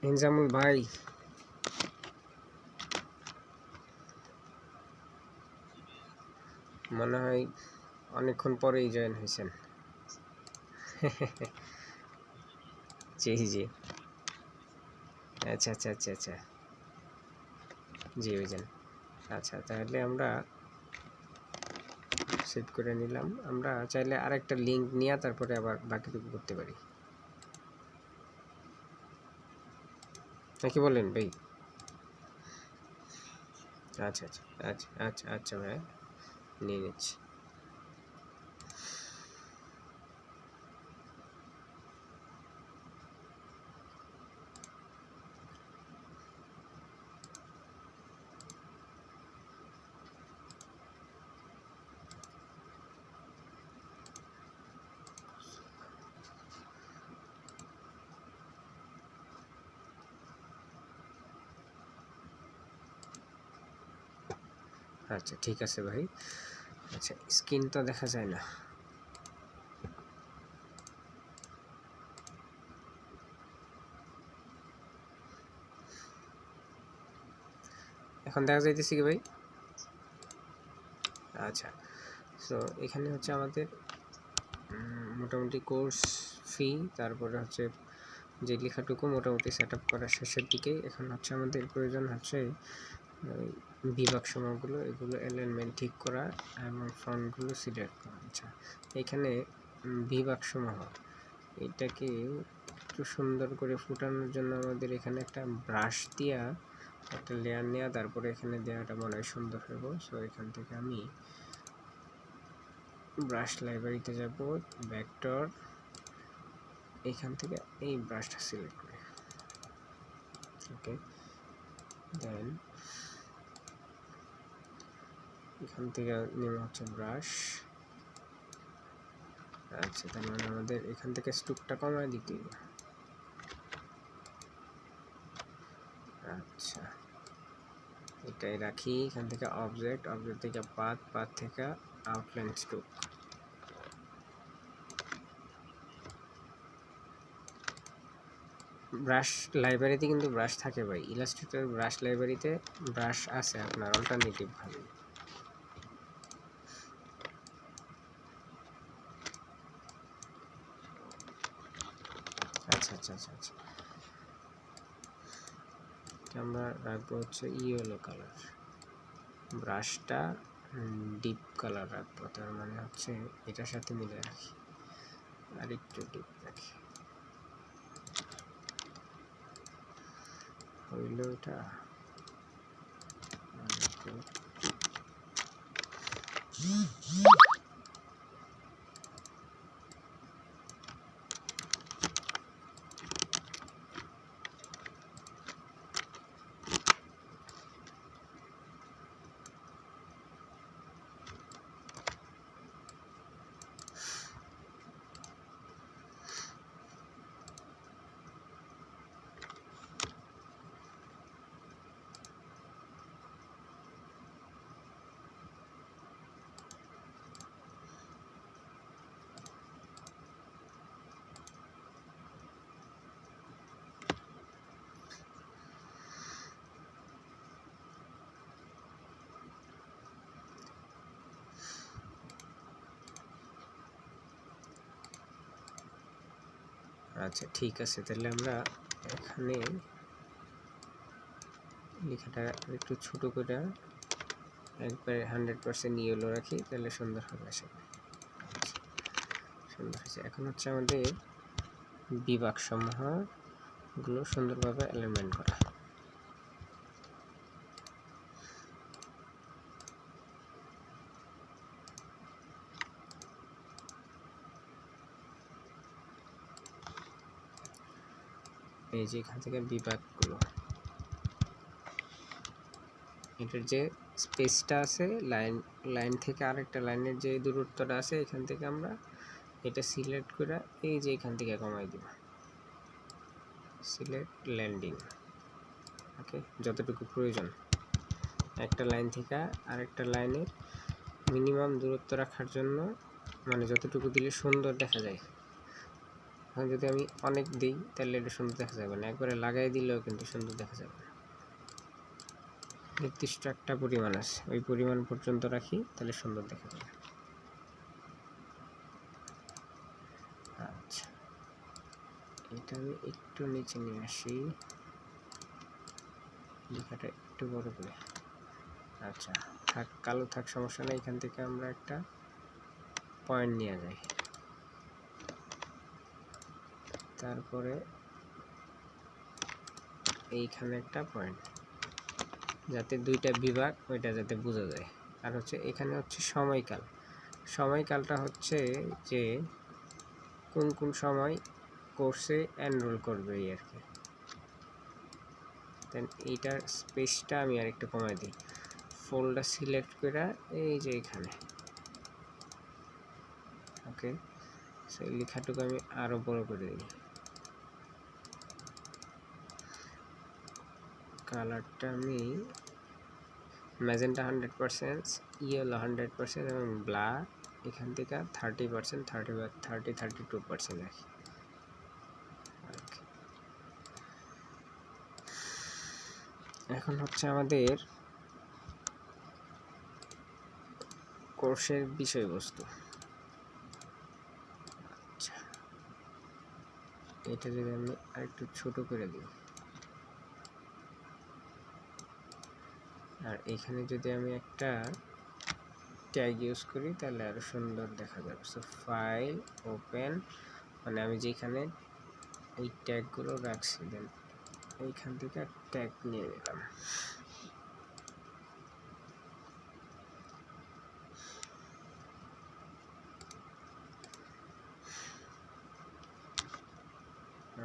ইনজামুল ভাই, মনে হয় অনেকক্ষণ পরেই জয়েন হয়েছেন। জি জি, আচ্ছা আচ্ছা আচ্ছা আচ্ছা, জি বুঝেন। আচ্ছা, তাহলে আমরা সেভ করে নিলাম। আমরা চাইলে আরেকটা লিঙ্ক নিয়ে তারপরে আবার বাকিটুকু করতে পারি। নাকি বলেন ভাই? আচ্ছা আচ্ছা আচ্ছা আচ্ছা আচ্ছা ভাই, নিয়ে নিচ্ছি। আচ্ছা ঠিক আছে ভাই। আচ্ছা স্ক্রিন তো দেখা যায় না। এখন দেখা যাইতেছে কি ভাই? আচ্ছা, সো এখানে হচ্ছে আমাদের মোটামুটি কোর্স ফি, তারপরে হচ্ছে যে লেখাটুকু মোটামুটি সেট আপ করার শেষের দিকে। এখন হচ্ছে আমাদের প্রয়োজন হচ্ছে বিভাগ সমূহগুলো, এগুলো অ্যালাইনমেন্ট ঠিক করা এবং ফন্টগুলো সিলেক্ট করা। আচ্ছা, এখানে বিভাগ সমূহ এটাকে একটু সুন্দর করে ফুটানোর জন্য আমাদের এখানে একটা ব্রাশ দিয়া একটা লেয়ার নেওয়া, তারপরে এখানে দেওয়াটা মনে হয় সুন্দর হইব। সো এখান থেকে আমি ব্রাশ লাইব্রেরিতে যাব, ভেক্টর, এখান থেকে এই ব্রাশটা সিলেক্ট করি। ওকে, দেন এখান থেকে নেওয়া হচ্ছে ব্রাশ। আচ্ছা, তার মানে আমাদের এখান থেকে স্ট্রোকটা কমায় দিতে হবে। আচ্ছা, এটাই রাখি। এখান থেকে অবজেক্ট, অবজেক্ট থেকে পাথ, পাথ থেকে আউটলাইন স্ট্রোক। ব্রাশ লাইব্রেরিতে কিন্তু ব্রাশ থাকে ভাই, ইলাস্ট্রেটর ব্রাশ লাইব্রেরিতে ব্রাশ আছে আপনার অল্টারনেটিভ ভাবে। আচ্ছা আচ্ছা আচ্ছা আচ্ছা, আমরা রাখবো হচ্ছে ইয়েলো কালার, ব্রাশটা ডিপ কালার রাখবো, তার মানে হচ্ছে এটার সাথে মিলে রাখি, আর একটু ডিপ রাখি। হইল এটা। আচ্ছা ঠিক আছে, তাহলে আমরা এখানে লেখাটা একটু ছোট করে একবারে 100% ইয়েলো রাখি, তাহলে সুন্দর হবে। আসলে সুন্দর হয়েছে। এখন হচ্ছে আমাদের বিভাগ সমূহগুলো সুন্দরভাবে অ্যালাইনমেন্ট করা। এই যে এখান থেকে বিভাগগুলো, এটার যে স্পেসটা আছে, লাইন থেকে আরেকটা লাইনের যে দূরত্বটা আছে, এখান থেকে আমরা এটা সিলেক্ট করে এই যে এখান থেকে কমাই দিব, সিলেক্ট ল্যান্ডিং। ওকে, যতটুকু প্রয়োজন একটা লাইন থেকে আরেকটা লাইনে মিনিমাম দূরত্ব রাখার জন্য, মানে যতটুকু দিলে সুন্দর দেখা যায়। এখন যদি আমি অনেক দিই তাহলে এটা সুন্দর দেখা যাবে না, একবারে লাগাই দিলেও কিন্তু সুন্দর দেখা যাবে না। নির্দিষ্ট একটা পরিমাণ আছে, ওই পরিমাণ পর্যন্ত রাখি, তাহলে সুন্দর দেখা যাবে। আচ্ছা, এটা আমি একটু নিচে নিয়ে আসি, লেখাটা একটু বড় করে। আচ্ছা থাক, কালো থাক, সমস্যা নেই। এখান থেকে আমরা একটা পয়েন্ট নিয়ে যাই, তারপরে এইখানে একটা পয়েন্ট, যাতে দুইটা বিভাগ ওইটা যাতে বোঝা যায়। আর হচ্ছে এখানে হচ্ছে সময়কাল, সময়কালটা হচ্ছে যে কোন কোন সময় কোর্সে এনরোল করবে এই আর কি। দেন এইটার স্পেসটা আমি আর একটু কমাই দিই, ফোল্ডার সিলেক্ট করে এই যে এখানে, ওকে। সেই লেখাটুকু আমি আরো বড় করে দিই, কালারটা আমি ম্যাজেন্টা 100%, ইয়েলো 100% এবং ব্ল্যাক এখান থেকে 30%, 32% রাখি। এখন হচ্ছে আমাদের কোর্সের বিষয়বস্তু। আচ্ছা, এটা যদি আমি আরেকটু ছোট করে দিই, আর এখানে যদি আমি একটা ট্যাগ ইউজ করি তাহলে আরো সুন্দর দেখা যাবে। সো ফাইল ওপেন, মানে আমি যেখানে এই ট্যাগগুলো রাখছি, দেন এইখান থেকে ট্যাগ নিয়ে নিলাম।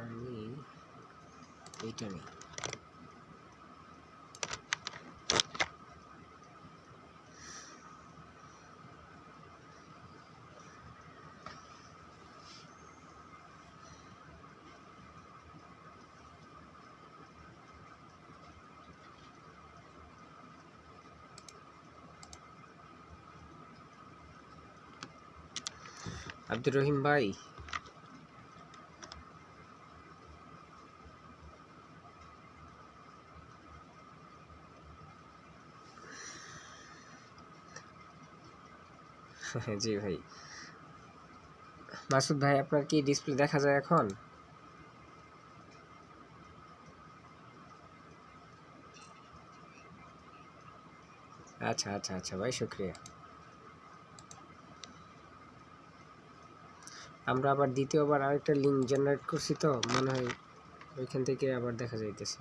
আমি এইটা নিই, আব্দুর রহিম ভাই। জি ভাই। মাসুদ ভাই, আপনার কি ডিসপ্লে দেখা যায় এখন? আচ্ছা আচ্ছা আচ্ছা ভাই, শুক্রিয়া। আমরা আবার দ্বিতীয়বার আরেকটা লিঙ্ক জেনারেট করছি, তো মনে হয় ওইখান থেকে আবার দেখা যাইতেছে,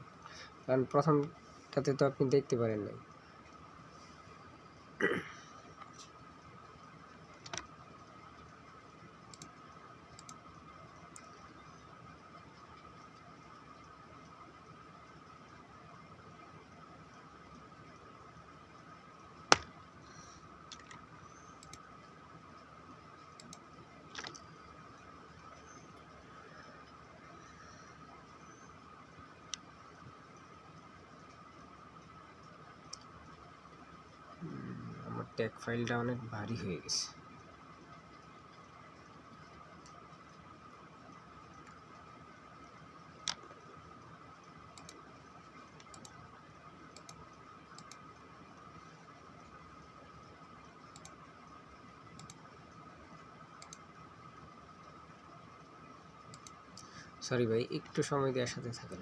কারণ প্রথমটাতে তো আপনি দেখতে পারেন নাই। আমার ট্যাগ ফাইলটা অনেক ভারী হয়ে গেছে। সরি ভাই, একটু সময় দেওয়ার সাথে থাকেন।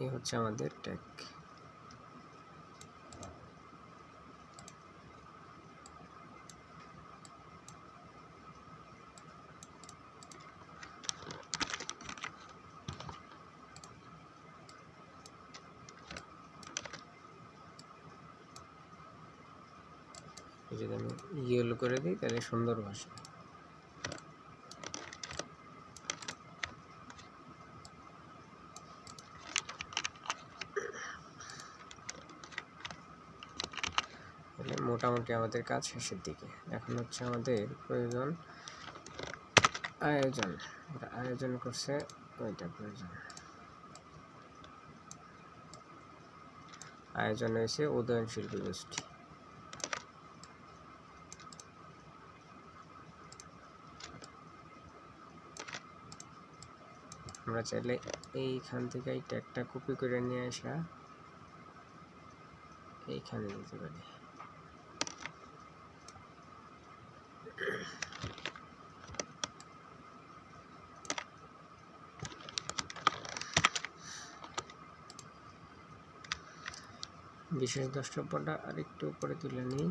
এই হচ্ছে আমাদের ট্যাগ। যদি আমি ইয়েলো করে দিই তাহলে সুন্দর ভাষা। মোটামুটি আমাদের কাজ শেষের দিকে। এখন হচ্ছে আমাদের প্রয়োজন আয়োজন। আয়োজন করছে ওইটা প্রয়োজন। আয়োজন হয়েছে উদয়ন শিল্পী গোষ্ঠী। আমরা চাইলে এইখান থেকে এই ট্যাগটা কপি করে নিয়ে আসা এইখানে দিতে পারি। বিশেষ দ্রষ্টব্যটা আরেকটু উপরে তুলে নিই।